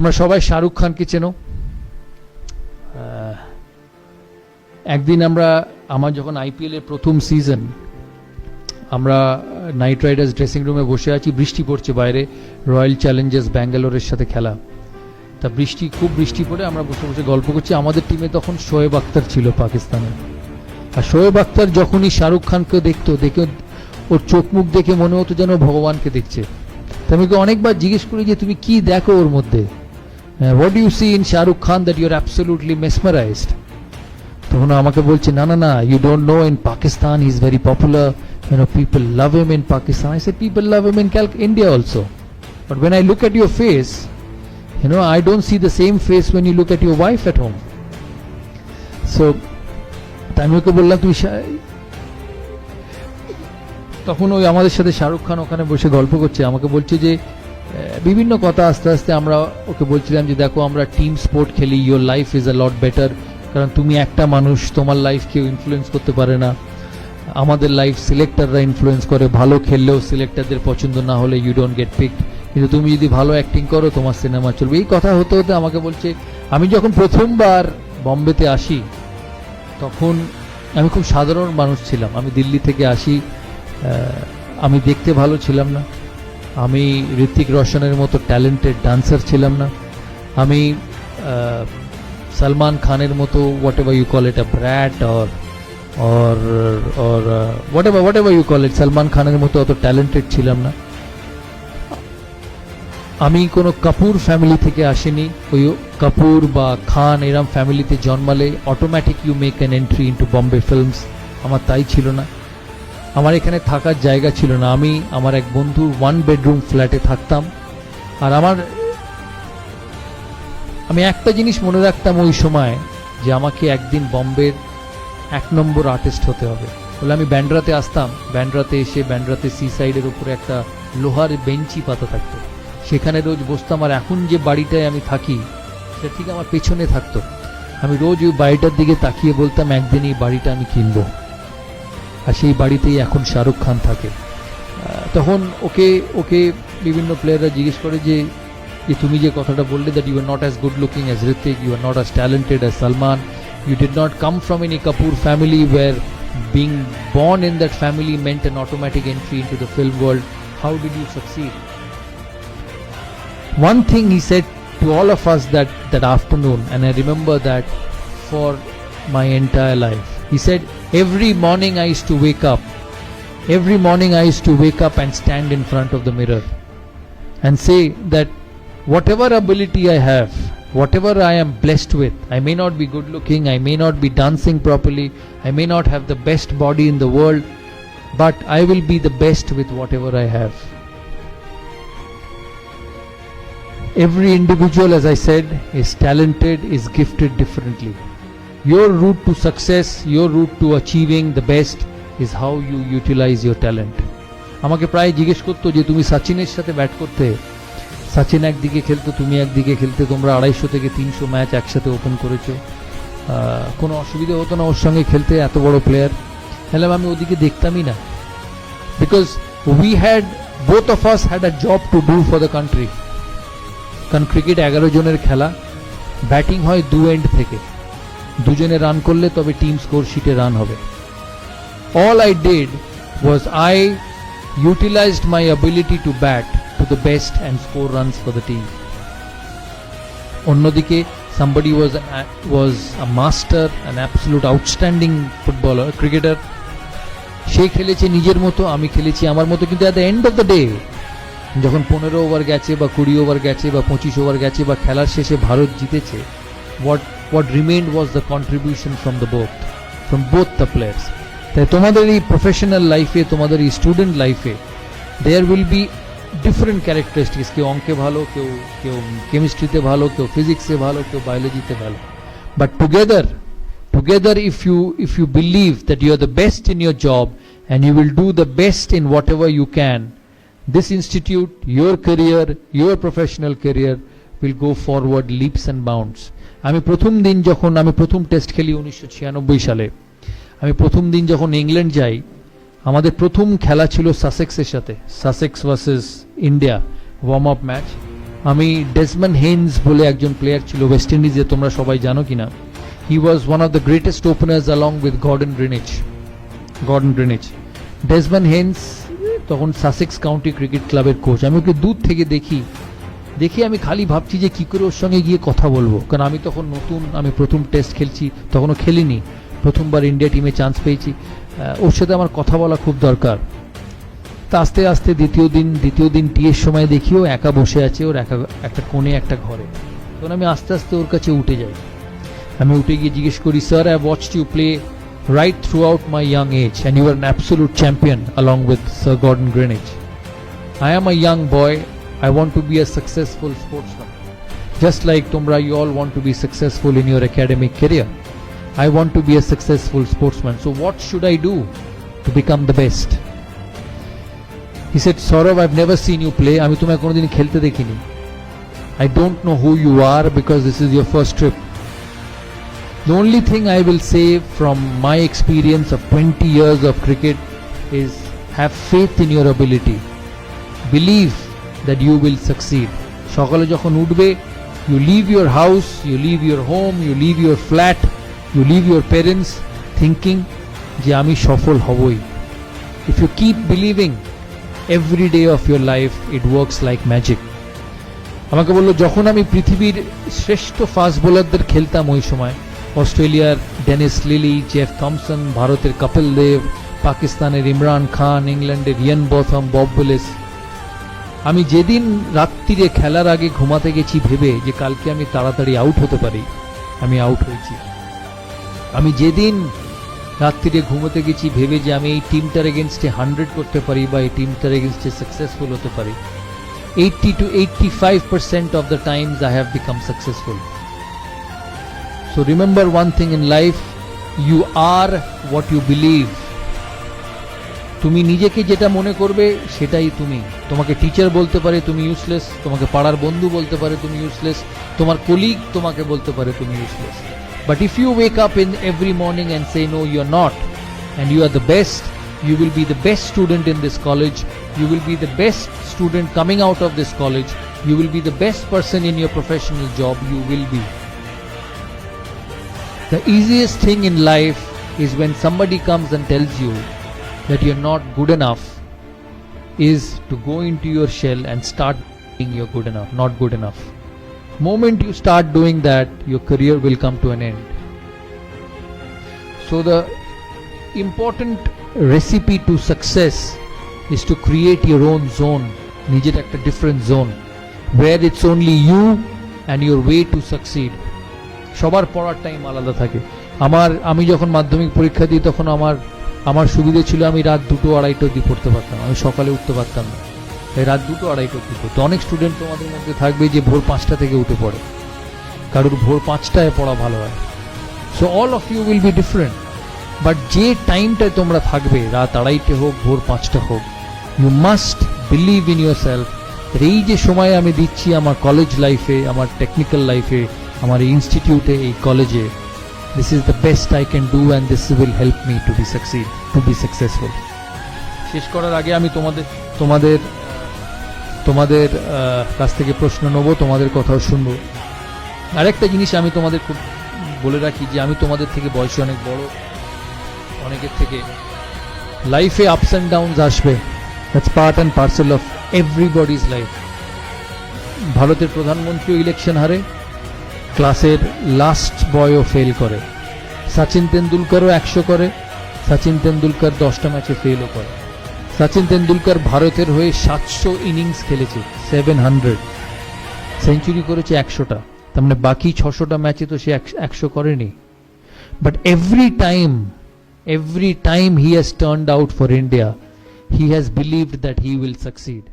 তোমরা সবাই শাহরুখ খানকে চেনো। একদিন আমার যখন আইপিএল এর প্রথম সিজন, আমরা নাইট রাইডার্স ড্রেসিং রুমে বসে আছি, বৃষ্টি পড়ছে বাইরে, রয়্যাল চ্যালেঞ্জার্স ব্যাঙ্গালোরের সাথে খেলা। তা খুব বৃষ্টি পড়ে আমরা বসে বসে গল্প করছি। আমাদের টিমে তখন শোয়েব আখতার ছিল পাকিস্তানের। আর শোয়েব আখতার যখনই শাহরুখ খানকে দেখে ওর চোখ মুখ দেখে মনে হতো যেন ভগবানকে দেখছে। তা আমি অনেকবার জিজ্ঞেস করি যে তুমি কি দেখো ওর মধ্যে, what you see in Shahrukh Khan that you are absolutely mesmerised. তখন আমাকে বলছে না না না, you don't know, in Pakistan he is very popular, people love him in Pakistan. I said people love him in India also, but when I look at your face, I don't see the same face when you look at your wife at home. So আমি ওকে বললাম তুমি, তখন ওই আমাদের সাথে শাহরুখ খান ওখানে বসে গল্প করছে, আমাকে বলছে যে বিভিন্ন কথা। আস্তে আস্তে আমরা ওকে বলছিলাম যে দেখো আমরা টিম স্পোর্ট খেলি, your life is a lot better, কারণ তুমি একটা মানুষ, তোমার লাইফ কেউ ইনফ্লুয়েন্স করতে পারে না। আমাদের লাইফ সিলেক্টররা ইনফ্লুয়েন্স করে, ভালো খেললেও সিলেক্টরদের পছন্দ না হলে ইউ ডোন্ট গেট পিকড, কিন্তু তুমি যদি ভালো অ্যাক্টিং করো তোমার সিনেমা চলবে। এই কথা হতে হতে আমাকে বলছে আমি যখন প্রথমবার বম্বেতে আসি তখন আমি খুব সাধারণ মানুষ ছিলাম। আমি দিল্লি থেকে আসি, আমি দেখতে ভালো ছিলাম না, আমি ঋত্বিক রোশনের মতো ট্যালেন্টেড ডান্সার ছিলাম না, আমি সলমান খানের মতো whatever you call it a brat or whatever you call it, Salman খানের মতো অত ট্যালেন্টেড ছিলাম না। আমি কোনো কাপুর ফ্যামিলি থেকে আসিনি। ওই কাপুর বা খান এরম ফ্যামিলিতে জন্মালে automatic you make an entry into Bombay films. আমার তাই ছিল না, আমার এখানে থাকার জায়গা ছিল না। আমি আমার এক বন্ধুর 1 bedroom ফ্ল্যাটে থাকতাম। আর আমি একটা জিনিস মনে রাখতাম ওই সময়, যে আমাকে একদিন বম্বের 1 নম্বর আর্টিস্ট হতে হবে। বলে আমি ব্যান্ড্রাতে আসতাম, ব্যান্ড্রাতে এসে ব্যান্ড্রাতে সি সাইডের উপরে একটা লোহার বেঞ্চি পাতা থাকতো, সেখানে রোজ বসতাম। আর এখন যে বাড়িটায় আমি থাকি সেটা ঠিক আমার পেছনে থাকতো। আমি রোজ ওই বাড়িটার দিকে তাকিয়ে বলতাম একদিন এই বাড়িটা আমি কিনবো। আর সেই বাড়িতেই এখন শাহরুখ খান থাকে। তখন ওকে বিভিন্ন প্লেয়াররা জিজ্ঞেস করে যে তুমি যে কথাটা বললে, that you are not as good looking as Hrithik, you are not as talented as Salman, you did not come from any Kapoor family where being born in that family meant an automatic entry into the film world. How did you succeed? One thing he said to all of us that afternoon, and I remember that for my entire life. He said, every morning I used to wake up and stand in front of the mirror and say that whatever ability I have, whatever I am blessed with, I may not be good looking, I may not be dancing properly, I may not have the best body in the world, but I will be the best with whatever I have. Every individual, as I said, is talented, is gifted differently. Your route to success, your route to achieving the best is how you utilize your talent. আমাকে প্রায় জিজ্ঞেস করতো যে তুমি সচিনের সাথে bat করতে, সচিন একদিকে খেলতো, তুমি একদিকে খেলতে, তোমরা 250 থেকে 300 ম্যাচ একসাথে ওপেন করেছো, কোনো অসুবিধা হতো না ওর সঙ্গে খেলতে, এত বড় প্লেয়ার। তাহলে আমি ওদিকে দেখতামই না, because both of us had a job to do for the country. কারণ ক্রিকেট 11 জনের খেলা, ব্যাটিং হয় 2 এন্ড থেকে, দুজনে রান করলে তবে টিম স্কোর শিটে রান হবে। All I did was I utilized my ability to bat to the best and score runs for the team. অন্যদিকে somebody was a master, an absolute outstanding footballer, cricketer. সে খেলেছে নিজের মতো, আমি খেলেছি আমার মতো, কিন্তু at the end of the day যখন 15 ওভার গেছে বা 20 ওভার গেছে বা 25 ওভার গেছে বা খেলার শেষে ভারত জিতেছে, what remained was the contribution from both the players. তাই তোমাদের এই প্রফেশনাল লাইফে, তোমাদের এই স্টুডেন্ট লাইফে there will be different characteristics. কেউ অঙ্কে ভালো, কেউ কেমিস্ট্রিতে ভালো, কেউ ফিজিক্সে ভালো, কেউ বায়োলজিতে ভালো, but together if you believe that you are the best in your job and you will do the best in whatever you can, this institute, your career, your professional career will go forward leaps and bounds. আমি প্রথম test খেলি 1996 সালে, আমি প্রথম দিন যখন England যাই, আমাদের প্রথম খেলা ছিল সাসেক্সের সাথে, Sussex versus India, warm up match. আমি ডেসমন্ড হেইনস বলে একজন প্লেয়ার ছিল ওয়েস্ট ইন্ডিজে, তোমরা সবাই জানো কিনা। He was one of the greatest openers along with Gordon Greenidge. Desmond Haynes তখন সাসেক্স কাউন্টি ক্রিকেট ক্লাবের কোচ। আমি ওকে দূর থেকে দেখি আমি খালি ভাবছি যে কি করে ওর সঙ্গে গিয়ে কথা বলবো, কারণ আমি তখন নতুন, আমি প্রথম টেস্ট খেলছি, তখনও খেলিনি, প্রথমবার ইন্ডিয়া টিমে চান্স পেয়েছি। ওর সাথে আমার কথা বলা খুব দরকার। তা আস্তে আস্তে দ্বিতীয় দিন টিয়ের সময় দেখি ও একা বসে আছে, ওর একটা কোণে একটা ঘরে। তখন আমি আস্তে আস্তে ওর কাছে উঠে যাই। আমি উঠে গিয়ে জিজ্ঞেস করি, sir, I watched you play right throughout my young age and you are an absolute champion along with Sir Gordon Greenwich. I am a young boy. I want to be a successful sportsman. Just like Tumra, you all want to be successful in your academic career. I want to be a successful sportsman. So what should I do to become the best? He said, Saurav, I've never seen you play. আমি তোমায় কোনোদিন খেলতে দেখিনি. I don't know who you are because this is your first trip. The only thing I will say from my experience of 20 years of cricket is have faith in your ability. Believe that you will succeed. সকালে যখন উঠবে, you leave your house, you leave your home, you leave your flat, you leave your parents thinking যে আমি সফল হবই. If you keep believing every day of your life, it works like magic. আমাকে বললো, যখন আমি পৃথিবীর শ্রেষ্ঠ ফাস্ট বোলারদের খেলতাম ওই সময়, অস্ট্রেলিয়ার ডেনিস লিলি, জেফ থমসন, ভারতের কপিল দেব, পাকিস্তানের ইমরান খান, ইংল্যান্ডের ইয়ান বথম, বব উইলিস, আমি যেদিন রাত্রিরে খেলার আগে ঘুমাতে গেছি ভেবে যে কালকে আমি তাড়াতাড়ি আউট হতে পারি, আমি আউট হয়েছি। আমি যেদিন রাত্রিরে ঘুমোতে গেছি ভেবে যে আমি এই টিমটার এগেনস্টে 100 করতে পারি বা এই টিমটার এগেনস্টে সাকসেসফুল হতে পারি, 80 to 85% of the times I have become successful. So remember one thing in life, you are what you believe. তুমি নিজেকে যেটা মনে করবে সেটাই তুমি। তোমাকে টিচার বলতে পারে তুমি ইউজলেস, তোমাকে পাড়ার বন্ধু বলতে পারে তুমি ইউজলেস, তোমার কলিগ তোমাকে বলতে পারে তুমি useless. But if you wake up in every morning and say no, you are not, and you are the best, you will be the best student in this college, you will be the best student coming out of this college, you will be the best person in your professional job, you will be. The easiest thing in life is when somebody comes and tells you that you're not good enough, is to go into your shell and start being you're good enough, not good enough. Moment you start doing that, your career will come to an end. So the important recipe to success is to create your own zone, নিজের একটা different zone, where it's only you and your way to succeed. সবার পড়ার time আলাদা থাকে। আমি যখন মাধ্যমিক পরীক্ষা দিই তখন আমার সুবিধে ছিল আমি রাত 2-2-2:30 অবধি পড়তে পারতাম, আমি সকালে উঠতে পারতাম না, তাই রাত 2-2-2:30 অবধি পড়তো। অনেক স্টুডেন্ট তোমাদের মধ্যে থাকবে যে ভোর 5টা থেকে উঠে পড়ে, কারোর ভোর 5টায় পড়া ভালো হয়। So all of you will be different, but যে টাইমটায় তোমরা থাকবে, রাত 2:30 হোক ভোর 5টা হোক, you must believe in yourself. এই যে সময় আমি দিচ্ছি আমার কলেজ লাইফে, আমার টেকনিক্যাল লাইফে, আমার ইনস্টিটিউটে, এই কলেজে, this is the best I can do and this will help me to be successful. শেষ করার আগে আমি তোমাদের কাছ থেকে প্রশ্ন নেব, তোমাদের কথাও শুনবো। আরেকটা জিনিস আমি তোমাদের খুব বলে রাখি যে আমি তোমাদের থেকে বয়সে অনেক বড়, অনেকের থেকে লাইফে আপস অ্যান্ড ডাউনস আসবে, that's part and parcel of everybody's life. ভারতের প্রধানমন্ত্রী ইলেকশন হারে, ক্লাসের লাস্ট বয়ও ফেল করে, সচিন তেন্ডুলকারও 100 করে, সচিন তেন্ডুলকার 10টা ম্যাচে ফেলও করে। সচিন তেন্ডুলকার ভারতের হয়ে 700 ইনিংস খেলেছে, 700 সেঞ্চুরি করেছে 100টা, তার মানে বাকি 600টা ম্যাচে তো সে 100 করেনি। But every time he has turned out for India, he has believed that he will succeed.